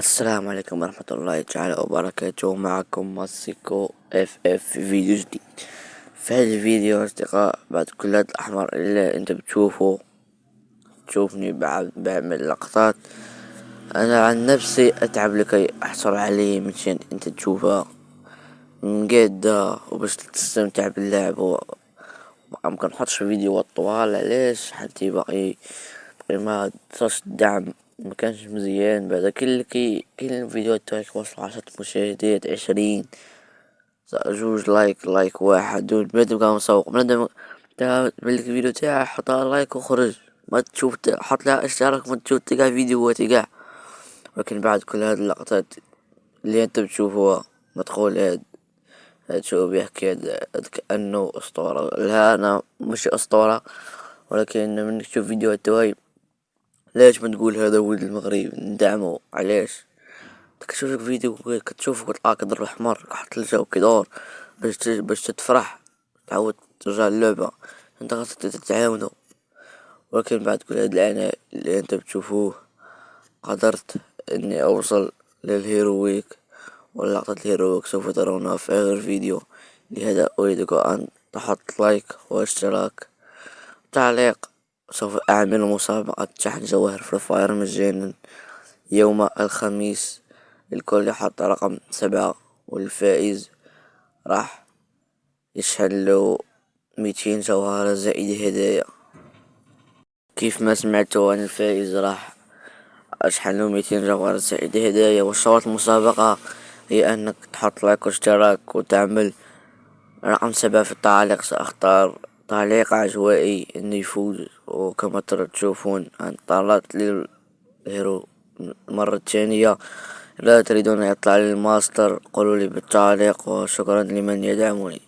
السلام عليكم ورحمة الله تعالى وبركاته. معكم ماسيكو اف في فيديو جديد. في هذا الفيديو أصدقاء، بعد كل هذا الأحمر اللي انت تشوفني بعمل لقطات، أنا عن نفسي أتعب لكي أحصل عليه مشان انت تشوفها من قد وباش تستمتع باللعب وممكن نحطش فيديوهات طوال. علاش؟ حتى باقي ما صارش الدعم، ما كانش مزيان. بعد كل الفيديوهات تاعك وصلوا 10 مشاهدات، 20 جوج لايك واحد، والبنادم قام مسوق بنادم تا ملك الفيديو تاعه حطها لايك وخرج، ما تشوف حط لها اشتراك، ما تشوف تلقى فيديوهات قاع. ولكن بعد كل هذه اللقطات اللي انت بتشوفها مدخول هاد شو بيحكي هاد كأنه اسطورة. لا، انا مش اسطورة، ولكن من تشوف فيديوهات تواي ليش ما تقول هذا ولد المغرب ندعمه؟ علاش؟ كتشوف لك فيديو كتشوفه كتعاقد الروح حمر كحط الجو كدور باش تفرح تعاود ترجع اللعبة. انت خاصك تتعاونوا. ولكن بعد كل هاد العناء اللي انت بتشوفوه، قدرت اني اوصل للهيرويك، واللقطة الهيرويك سوف ترونها في اخر فيديو. لهذا اريدك ان تحط لايك واشتراك تعليق. سوف اعمل مسابقة شحن جواهر فري فاير مجانا يوم الخميس. الكل يحط رقم 7، والفائز راح يشحن له 200 جوهرة زائد هدايا. كيف ما سمعتوا، عن الفائز راح اشحن له 200 جوهرة زائد هدايا. وشروط المسابقة هي انك تحط لايك واشتراك وتعمل رقم 7 في التعليق. ساختار تعليق عشوائي انه يفوز. وكما تشوفون أنا طلعت للهيرو المرة الثانية. لا تريدون يطلع لي الماستر؟ قولوا لي بالتعليق، وشكرا لمن يدعمني.